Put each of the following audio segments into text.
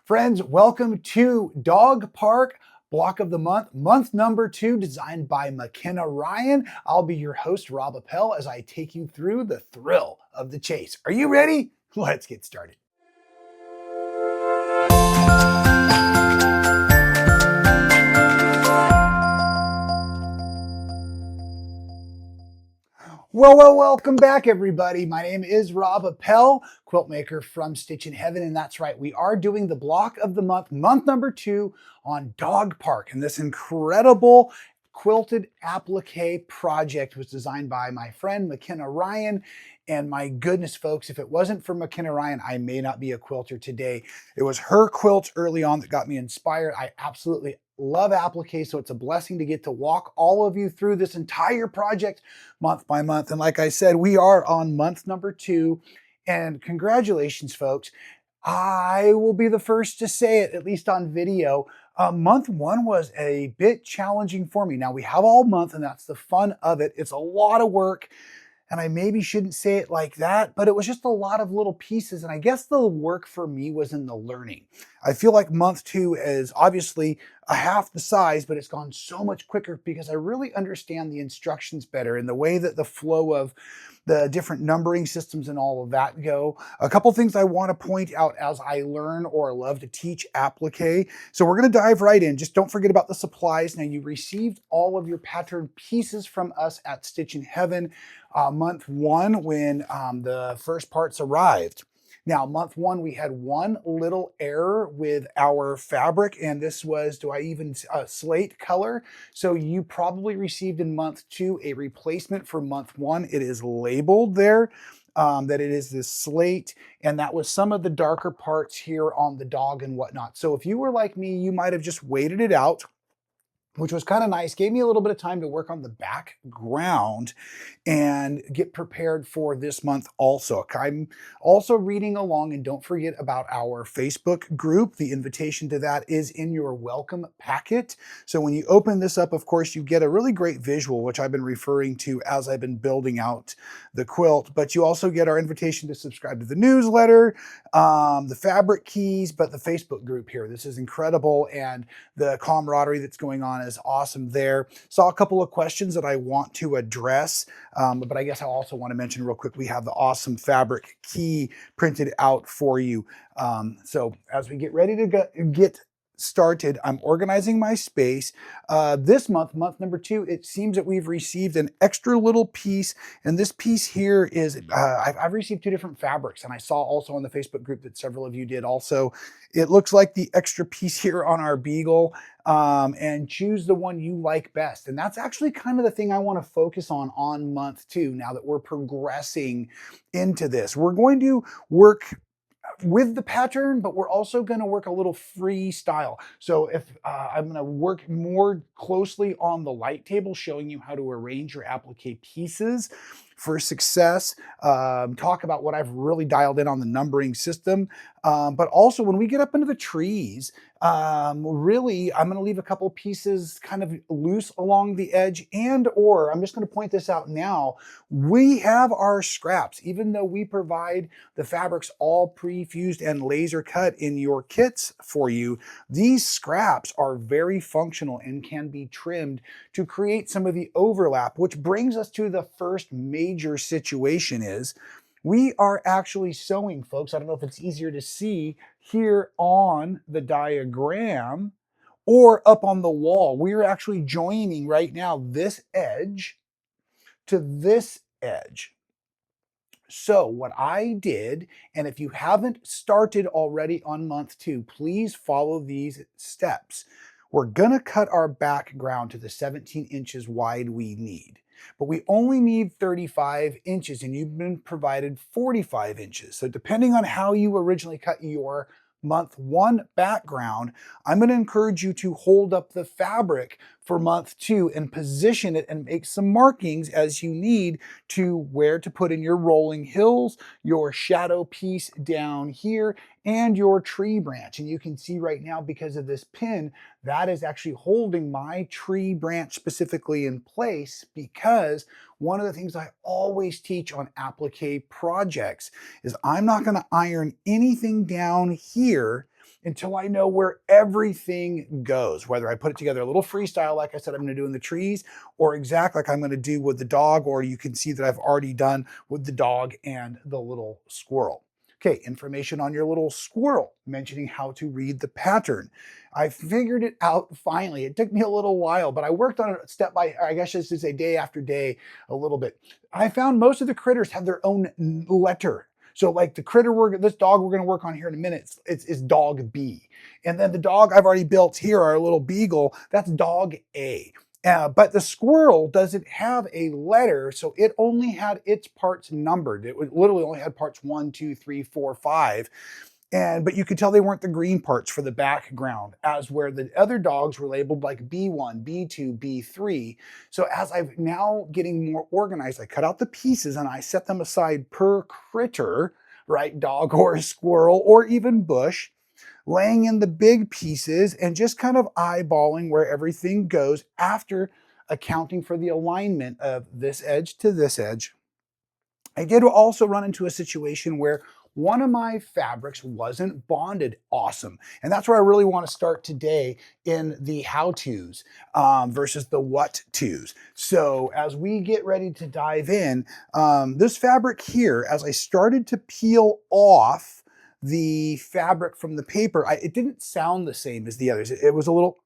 Friends, welcome to Dog Park Block of the Month, month number 2, designed by McKenna Ryan. I'll be your host, Rob Appell, as I take you through the thrill of the chase. Are you ready? Let's get started. Well, welcome back, everybody. My name is Rob Appell, quilt maker from Stitchin Heaven, and that's right, we are doing the block of the month, month number 2 on Dog Park, and this incredible quilted applique project was designed by my friend McKenna Ryan. And my goodness, folks, if it wasn't for McKenna Ryan, I may not be a quilter today. It was her quilts early on that got me inspired. I absolutely love applique, so it's a blessing to get to walk all of you through this entire project month by month. And like I said, we are on month number 2, and congratulations, folks. I will be the first to say it, at least on video. Month 1 was a bit challenging for me. Now, we have all month, and that's the fun of it. It's a lot of work. And I maybe shouldn't say it like that, but it was just a lot of little pieces. And I guess the work for me was in the learning. I feel like month 2 is obviously a half the size, but it's gone so much quicker because I really understand the instructions better and the way that the flow of the different numbering systems and all of that go. A couple things I want to point out as I learn or love to teach applique. So we're going to dive right in. Just don't forget about the supplies. Now, you received all of your pattern pieces from us at Stitchin Heaven month 1 when the first parts arrived. Now, month 1, we had one little error with our fabric, and this was, slate color. So you probably received in month 2 a replacement for month 1. It is labeled there that it is this slate, and that was some of the darker parts here on the dog and whatnot. So if you were like me, you might have just waited it out, which was kind of nice. Gave me a little bit of time to work on the background and get prepared for this month also. I'm also reading along, and don't forget about our Facebook group. The invitation to that is in your welcome packet. So when you open this up, of course, you get a really great visual, which I've been referring to as I've been building out the quilt, but you also get our invitation to subscribe to the newsletter, the fabric keys, but the Facebook group here. This is incredible, and the camaraderie that's going on is awesome there. Saw a couple of questions that I want to address, but I guess I also want to mention real quick, we have the awesome fabric key printed out for you. So as we get ready to get started, I'm organizing my space. This month, month number 2, it seems that we've received an extra little piece, and this piece here is, I've received 2 different fabrics, and I saw also on the Facebook group that several of you did also. It looks like the extra piece here on our beagle, and choose the one you like best. And that's actually kind of the thing I want to focus on month 2, now that we're progressing into this. We're going to work with the pattern, but we're also going to work a little freestyle. So if I'm going to work more closely on the light table, showing you how to arrange your applique pieces for success, talk about what I've really dialed in on the numbering system, but also when we get up into the trees, really, I'm going to leave a couple pieces kind of loose along the edge, or I'm just going to point this out now, we have our scraps. Even though we provide the fabrics all pre-fused and laser cut in your kits for you, these scraps are very functional and can be trimmed to create some of the overlap, which brings us to the first major situation is we are actually sewing, folks. I don't know if it's easier to see here on the diagram or up on the wall. We're actually joining right now this edge to this edge. So what I did, and if you haven't started already on month 2, please follow these steps. We're gonna cut our background to the 17 inches wide we need, but we only need 35 inches, and you've been provided 45 inches. So depending on how you originally cut your month 1 background, I'm going to encourage you to hold up the fabric for month 2 and position it and make some markings as you need to where to put in your rolling hills, your shadow piece down here, and your tree branch. And you can see right now, because of this pin, that is actually holding my tree branch specifically in place, because one of the things I always teach on applique projects is I'm not going to iron anything down here until I know where everything goes, whether I put it together a little freestyle, like I said, I'm going to do in the trees, or exact like I'm going to do with the dog, or you can see that I've already done with the dog and the little squirrel. Okay, information on your little squirrel, mentioning how to read the pattern. I figured it out finally. It took me a little while, but I worked on it step by, I guess I should say day after day a little bit. I found most of the critters have their own letter. So like the critter this dog we're going to work on here in a minute, it's dog B. And then the dog I've already built here, our little beagle, that's dog A. But the squirrel doesn't have a letter, so it only had its parts numbered. It literally only had parts 1, 2, 3, 4, 5. But you could tell they weren't the green parts for the background, as where the other dogs were labeled like B1, B2, B3. So as I'm now getting more organized, I cut out the pieces and I set them aside per critter, right? Dog or squirrel or even bush, laying in the big pieces and just kind of eyeballing where everything goes after accounting for the alignment of this edge to this edge. I did also run into a situation where one of my fabrics wasn't bonded awesome. And that's where I really want to start today in the how-tos versus the what-tos. So as we get ready to dive in, this fabric here, as I started to peel off the fabric from the paper, it didn't sound the same as the others. It was a little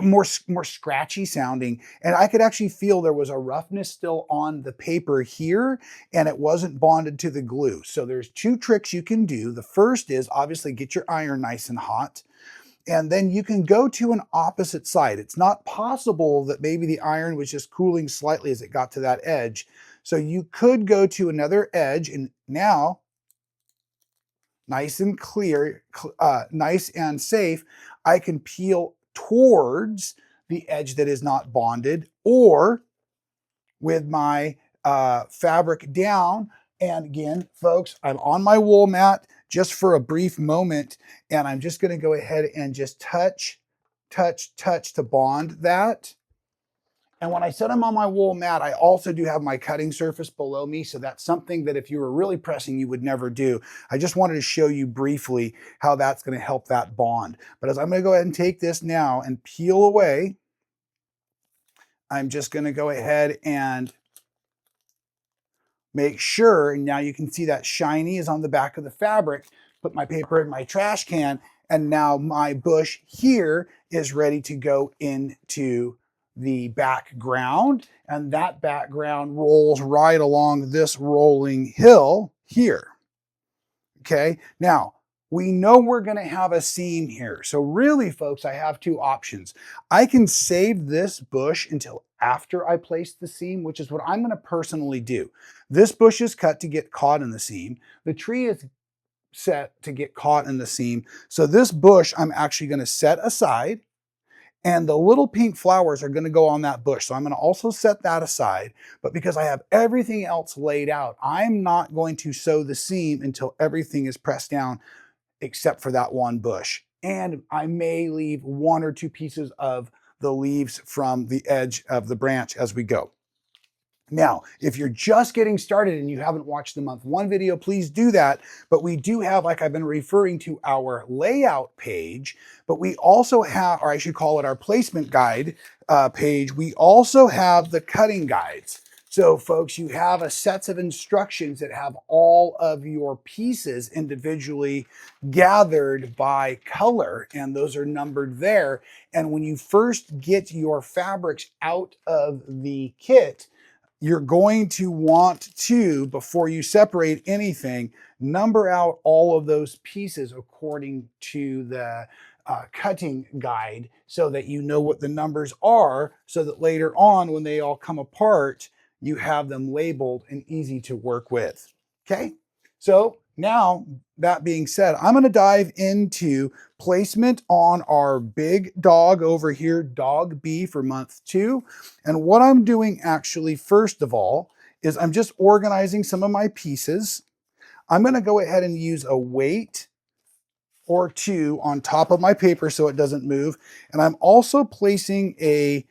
more scratchy sounding, and I could actually feel there was a roughness still on the paper here, and it wasn't bonded to the glue. So there's two tricks you can do. The first is obviously get your iron nice and hot, and then you can go to an opposite side. It's not possible that maybe the iron was just cooling slightly as it got to that edge. So you could go to another edge, and now nice and clear, nice and safe, I can peel towards the edge that is not bonded, or with my fabric down. And again, folks, I'm on my wool mat just for a brief moment, and I'm just going to go ahead and just touch, touch, touch to bond that. And when I set them on my wool mat, I also do have my cutting surface below me. So that's something that if you were really pressing, you would never do. I just wanted to show you briefly how that's going to help that bond. But as I'm going to go ahead and take this now and peel away, I'm just going to go ahead and make sure, and now you can see that shiny is on the back of the fabric, put my paper in my trash can, and now my bush here is ready to go into the background, and that background rolls right along this rolling hill here. Okay, now we know we're going to have a seam here. So really, folks, I have two options. I can save this bush until after I place the seam, which is what I'm going to personally do. This bush is cut to get caught in the seam. The tree is set to get caught in the seam. So this bush I'm actually going to set aside, and the little pink flowers are going to go on that bush. So I'm going to also set that aside. But because I have everything else laid out, I'm not going to sew the seam until everything is pressed down except for that one bush. And I may leave one or two pieces of the leaves from the edge of the branch as we go. Now, if you're just getting started and you haven't watched the month one video, please do that. But we do have, like I've been referring to, our layout page, but we also have, or I should call it our placement guide page. We also have the cutting guides. So folks, you have a sets of instructions that have all of your pieces individually gathered by color, and those are numbered there. And when you first get your fabrics out of the kit, you're going to want to, before you separate anything, number out all of those pieces according to the cutting guide so that you know what the numbers are, so that later on when they all come apart, you have them labeled and easy to work with. Okay, so now that being said, I'm going to dive into placement on our big dog over here, dog B for month 2. And what I'm doing actually, first of all, is I'm just organizing some of my pieces. I'm going to go ahead and use a weight or two on top of my paper so it doesn't move. And I'm also placing a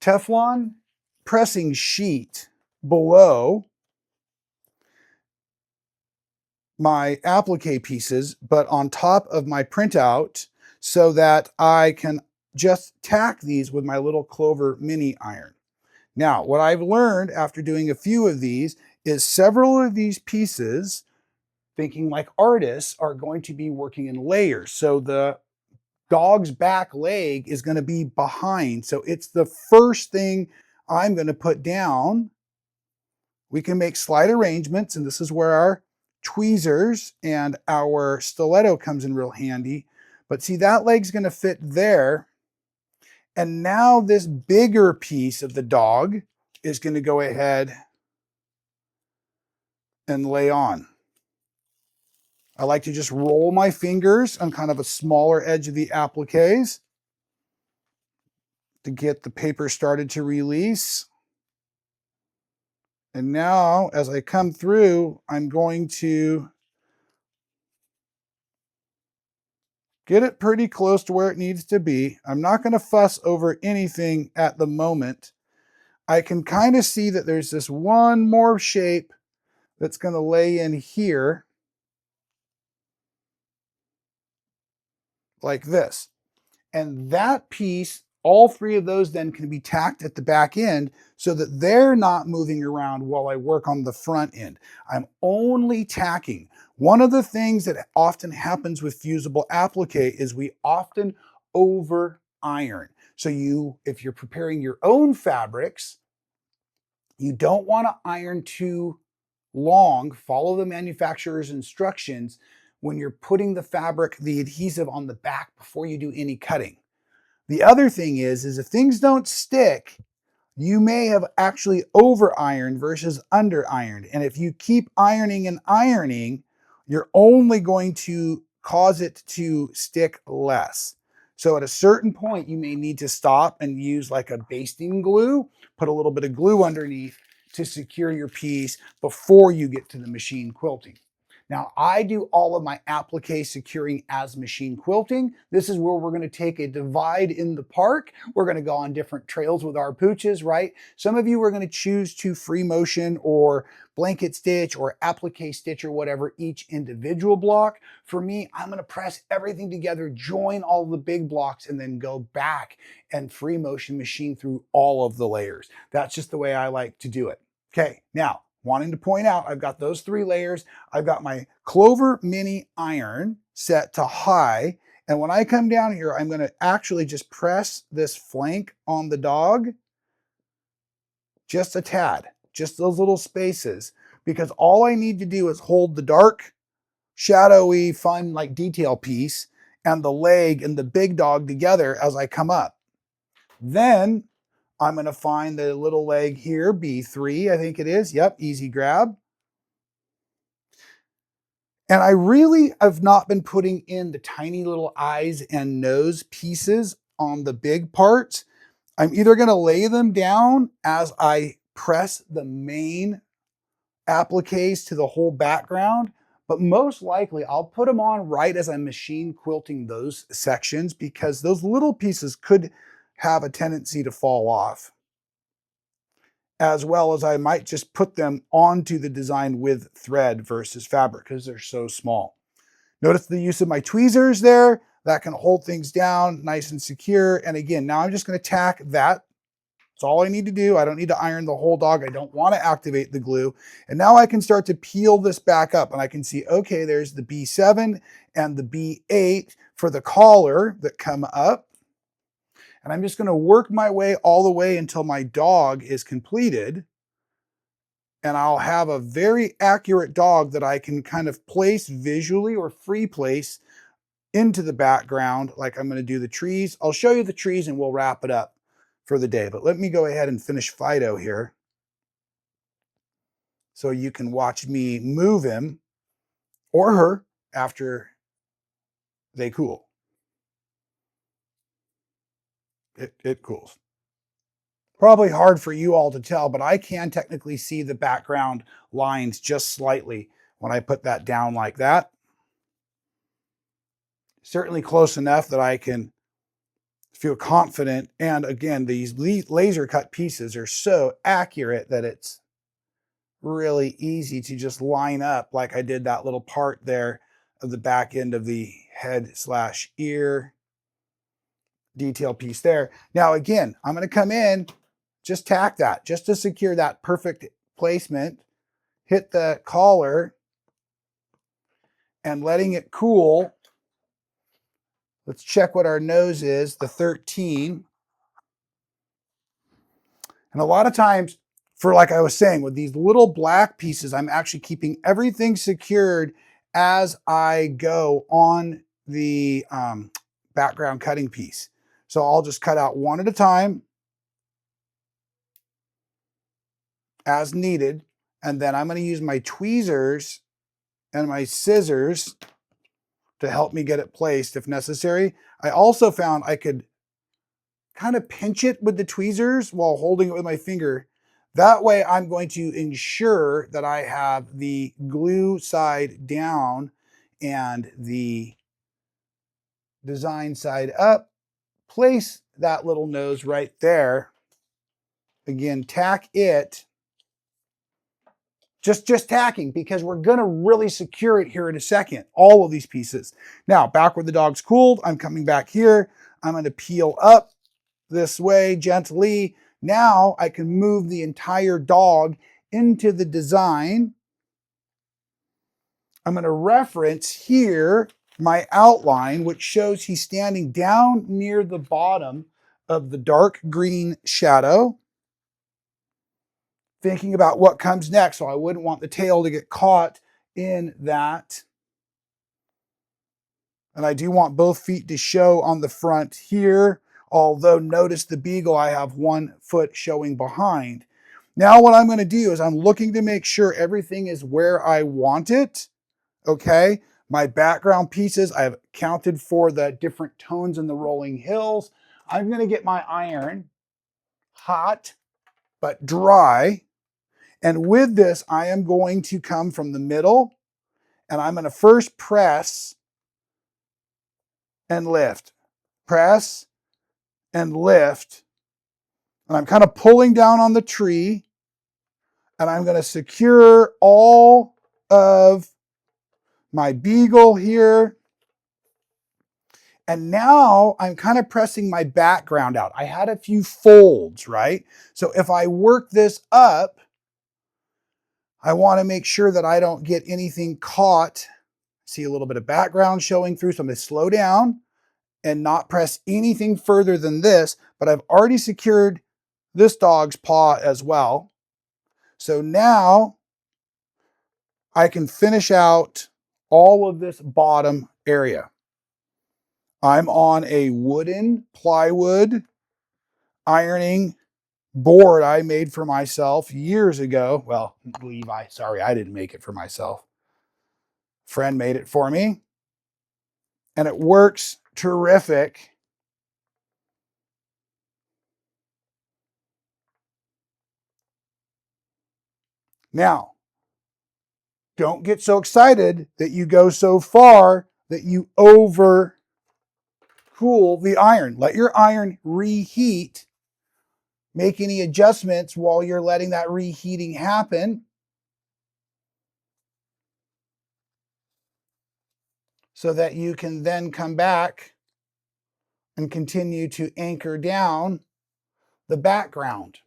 Teflon pressing sheet below my applique pieces, but on top of my printout so that I can just tack these with my little Clover mini iron. Now, what I've learned after doing a few of these is several of these pieces, thinking like artists, are going to be working in layers. So the dog's back leg is going to be behind. So it's the first thing I'm going to put down. We can make slight arrangements, and this is where our tweezers and our stiletto comes in real handy. But see, that leg's going to fit there. And now this bigger piece of the dog is going to go ahead and lay on. I like to just roll my fingers on kind of a smaller edge of the appliques to get the paper started to release. And now, as I come through, I'm going to get it pretty close to where it needs to be. I'm not going to fuss over anything at the moment. I can kind of see that there's this one more shape that's going to lay in here, like this. And that piece, all three of those then can be tacked at the back end so that they're not moving around while I work on the front end. I'm only tacking. One of the things that often happens with fusible applique is we often over iron. So if you're preparing your own fabrics, you don't want to iron too long. Follow the manufacturer's instructions when you're putting the fabric, the adhesive on the back before you do any cutting. The other thing is if things don't stick, you may have actually over ironed versus under ironed. And if you keep ironing and ironing, you're only going to cause it to stick less. So at a certain point, you may need to stop and use like a basting glue, put a little bit of glue underneath to secure your piece before you get to the machine quilting. Now, I do all of my applique securing as machine quilting. This is where we're going to take a divide in the park. We're going to go on different trails with our pooches, right? Some of you are going to choose to free motion or blanket stitch or applique stitch or whatever each individual block. For me, I'm going to press everything together, join all the big blocks, and then go back and free motion machine through all of the layers. That's just the way I like to do it. Okay, now, wanting to point out, I've got those 3 layers. I've got my Clover mini iron set to high. And when I come down here, I'm going to actually just press this flank on the dog just a tad, just those little spaces, because all I need to do is hold the dark, shadowy, fun, like detail piece and the leg and the big dog together as I come up. Then I'm going to find the little leg here, B3, I think it is. Yep, easy grab. And I really have not been putting in the tiny little eyes and nose pieces on the big parts. I'm either going to lay them down as I press the main appliques to the whole background, but most likely I'll put them on right as I'm machine quilting those sections, because those little pieces could have a tendency to fall off, as well as I might just put them onto the design with thread versus fabric because they're so small. Notice the use of my tweezers there. That can hold things down nice and secure. And again, now I'm just going to tack that. That's all I need to do. I don't need to iron the whole dog. I don't want to activate the glue. And now I can start to peel this back up and I can see, okay, there's the B7 and the B8 for the collar that come up. And I'm just going to work my way all the way until my dog is completed. And I'll have a very accurate dog that I can kind of place visually or free place into the background like I'm going to do the trees. I'll show you the trees and we'll wrap it up for the day. But let me go ahead and finish Fido here so you can watch me move him or her after they cool. It cools. Probably hard for you all to tell, but I can technically see the background lines just slightly when I put that down like that. Certainly close enough that I can feel confident. And again, these laser cut pieces are so accurate that it's really easy to just line up like I did that little part there of the back end of the head/ear detail piece there. Now again, I'm going to come in, just tack that just to secure that perfect placement, hit the collar and letting it cool. Let's check what our nose is, the 13. And a lot of times, for like I was saying, with these little black pieces, I'm actually keeping everything secured as I go on the background cutting piece. So I'll just cut out one at a time as needed. And then I'm going to use my tweezers and my scissors to help me get it placed if necessary. I also found I could kind of pinch it with the tweezers while holding it with my finger. That way I'm going to ensure that I have the glue side down and the design side up. Place that little nose right there. Again, tack it. Just tacking, because we're going to really secure it here in a second, all of these pieces. Now, back where the dog's cooled, I'm coming back here. I'm going to peel up this way gently. Now I can move the entire dog into the design. I'm going to reference here my outline, which shows he's standing down near the bottom of the dark green shadow, thinking about what comes next. So I wouldn't want the tail to get caught in that. And I do want both feet to show on the front here. Although notice the beagle, I have one foot showing behind. Now what I'm going to do is I'm looking to make sure everything is where I want it. Okay. My background pieces, I've counted for the different tones in the rolling hills. I'm going to get my iron hot but dry. And with this, I am going to come from the middle and I'm going to first press and lift. Press and lift. And I'm kind of pulling down on the tree. And I'm going to secure all of my beagle here. And now I'm kind of pressing my background out. I had a few folds, right? So if I work this up, I want to make sure that I don't get anything caught. See a little bit of background showing through. So I'm going to slow down and not press anything further than this, but I've already secured this dog's paw as well. So now I can finish out all of this bottom area. I'm on a wooden plywood ironing board I made for myself years ago. Well, Levi, sorry, I didn't make it for myself. Friend made it for me. And it works terrific. Now, don't get so excited that you go so far that you overcool the iron. Let your iron reheat. Make any adjustments while you're letting that reheating happen. So that you can then come back and continue to anchor down the background.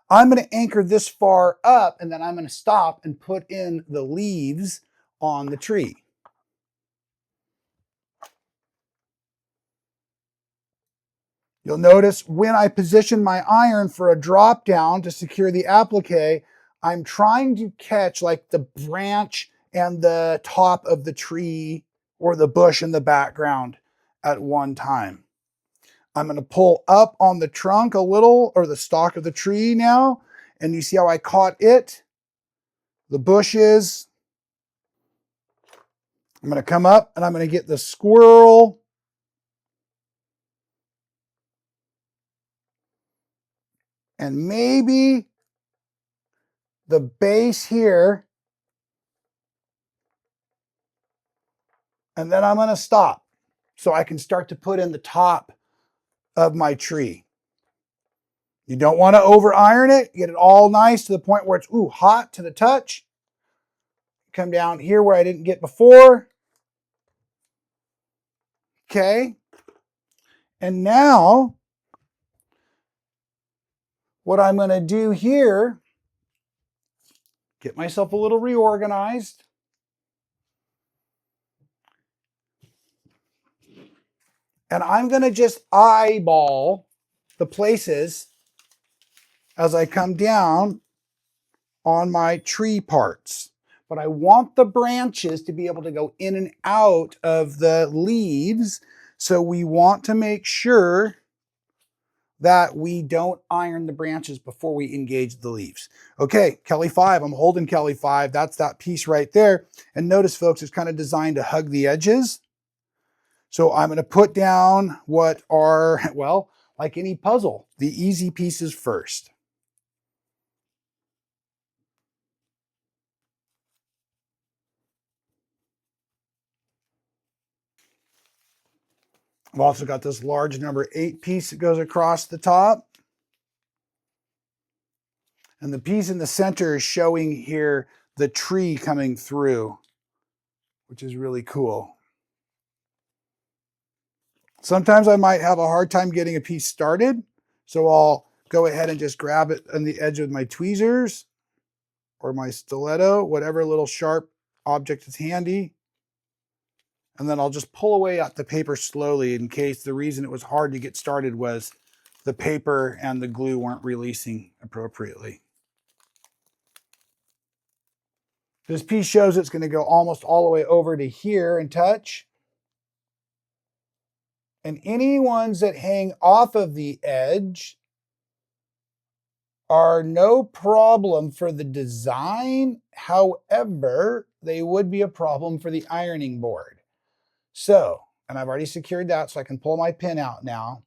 I'm going to anchor this far up and then I'm going to stop and put in the leaves on the tree. You'll notice when I position my iron for a drop down to secure the applique, I'm trying to catch like the branch and the top of the tree or the bush in the background at one time. I'm going to pull up on the trunk a little, or the stalk of the tree now, and you see how I caught it? The bushes. I'm going to come up and I'm going to get the squirrel. And maybe the base here. And then I'm going to stop so I can start to put in the top of my tree. You don't want to over iron it. Get it all nice to the point where it's hot to the touch. Come down here where I didn't get before. Okay. And now what I'm going to do here, get myself a little reorganized. And I'm going to just eyeball the places as I come down on my tree parts. But I want the branches to be able to go in and out of the leaves. So we want to make sure that we don't iron the branches before we engage the leaves. Okay, Kelly 5, I'm holding Kelly 5. That's that piece right there. And notice, folks, it's kind of designed to hug the edges. So I'm going to put down what are, well, like any puzzle, the easy pieces first. I've also got this large number 8 piece that goes across the top. And the piece in the center is showing here the tree coming through, which is really cool. Sometimes I might have a hard time getting a piece started, so I'll go ahead and just grab it on the edge with my tweezers or my stiletto, whatever little sharp object is handy. And then I'll just pull away at the paper slowly in case the reason it was hard to get started was the paper and the glue weren't releasing appropriately. This piece shows it's going to go almost all the way over to here and touch. And any ones that hang off of the edge are no problem for the design. However, they would be a problem for the ironing board. So, and I've already secured that so I can pull my pin out now.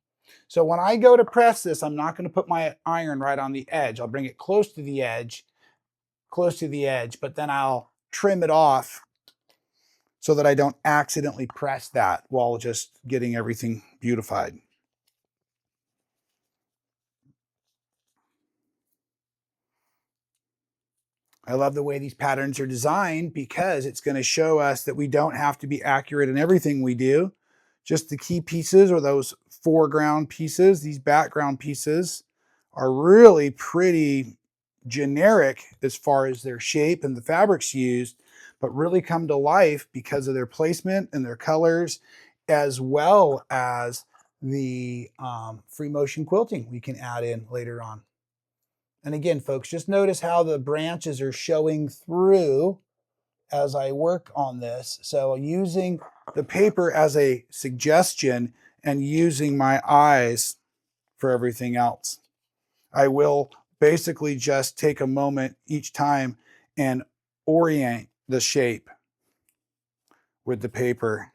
So when I go to press this, I'm not going to put my iron right on the edge. I'll bring it close to the edge, but then I'll trim it off so that I don't accidentally press that while just getting everything beautified. I love the way these patterns are designed because it's going to show us that we don't have to be accurate in everything we do. Just the key pieces or those foreground pieces, these background pieces are really pretty generic as far as their shape and the fabrics used, but really come to life because of their placement and their colors, as well as the free motion quilting we can add in later on. And again, folks, just notice how the branches are showing through as I work on this. So using the paper as a suggestion and using my eyes for everything else. I will basically just take a moment each time and orient the shape with the paper.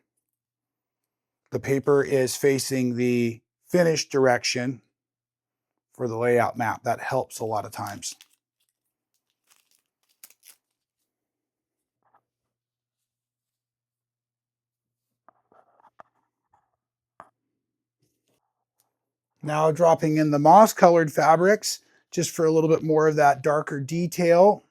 The paper is facing the finished direction for the layout map. That helps a lot of times. Now dropping in the moss colored fabrics just for a little bit more of that darker detail.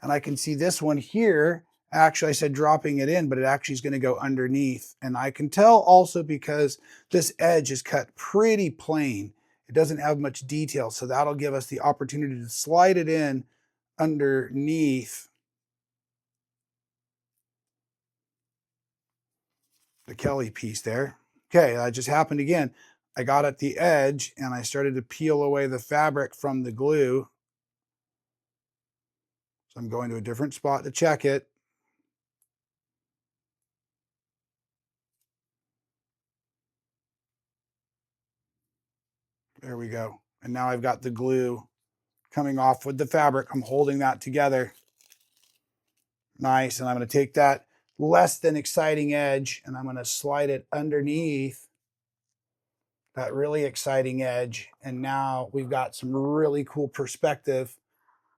And I can see this one here, actually I said dropping it in, but it actually is going to go underneath. And I can tell also because this edge is cut pretty plain. It doesn't have much detail, so that'll give us the opportunity to slide it in underneath the Kelly piece there. Okay, that just happened again. I got at the edge and I started to peel away the fabric from the glue. So I'm going to a different spot to check it. There we go. And now I've got the glue coming off with the fabric. I'm holding that together. Nice. And I'm going to take that less than exciting edge and I'm going to slide it underneath that really exciting edge. And now we've got some really cool perspective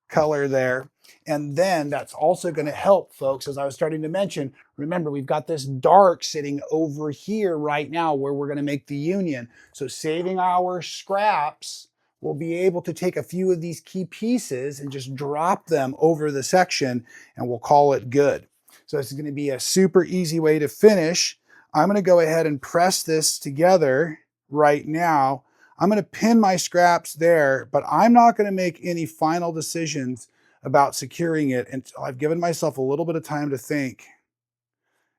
color there. And then that's also going to help, folks, as I was starting to mention. Remember, we've got this dark sitting over here right now where we're going to make the union. So saving our scraps, we'll be able to take a few of these key pieces and just drop them over the section, and we'll call it good. So this is going to be a super easy way to finish. I'm going to go ahead and press this together right now. I'm going to pin my scraps there, but I'm not going to make any final decisions about securing it until I've given myself a little bit of time to think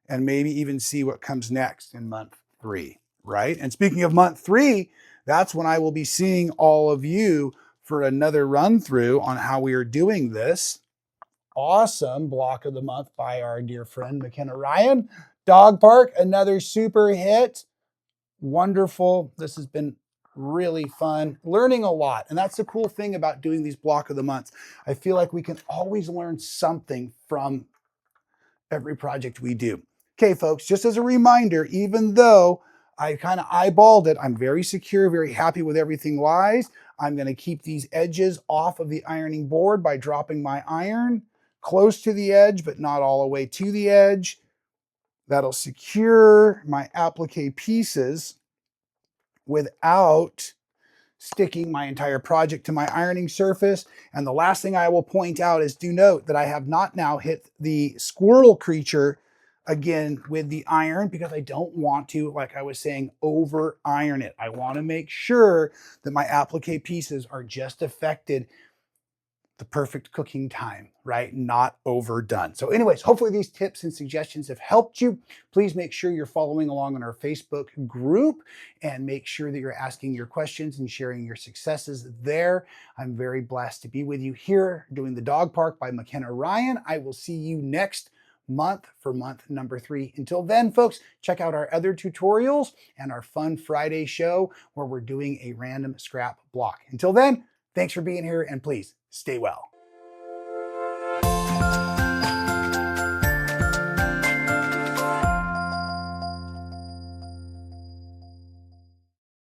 and maybe even see what comes next in month 3, right? And speaking of month 3, that's when I will be seeing all of you for another run through on how we are doing this awesome block of the month by our dear friend McKenna Ryan. Dog Park, another super hit. Wonderful. This has been really fun, learning a lot. And that's the cool thing about doing these block of the months. I feel like we can always learn something from every project we do. Okay, folks, just as a reminder, even though I kind of eyeballed it, I'm very secure, very happy with everything lies. I'm going to keep these edges off of the ironing board by dropping my iron close to the edge, but not all the way to the edge. That'll secure my applique pieces without sticking my entire project to my ironing surface. And the last thing I will point out is, do note that I have not now hit the squirrel creature again with the iron, because I don't want to, like I was saying, over iron it. I want to make sure that my applique pieces are just affected the perfect cooking time, right? Not overdone. So anyways, hopefully these tips and suggestions have helped you. Please make sure you're following along on our Facebook group and make sure that you're asking your questions and sharing your successes there. I'm very blessed to be with you here doing the Dog Park by McKenna Ryan. I will see you next month for month number 3. Until then, folks, check out our other tutorials and our fun Friday show where we're doing a random scrap block. Until then, thanks for being here, and please stay well.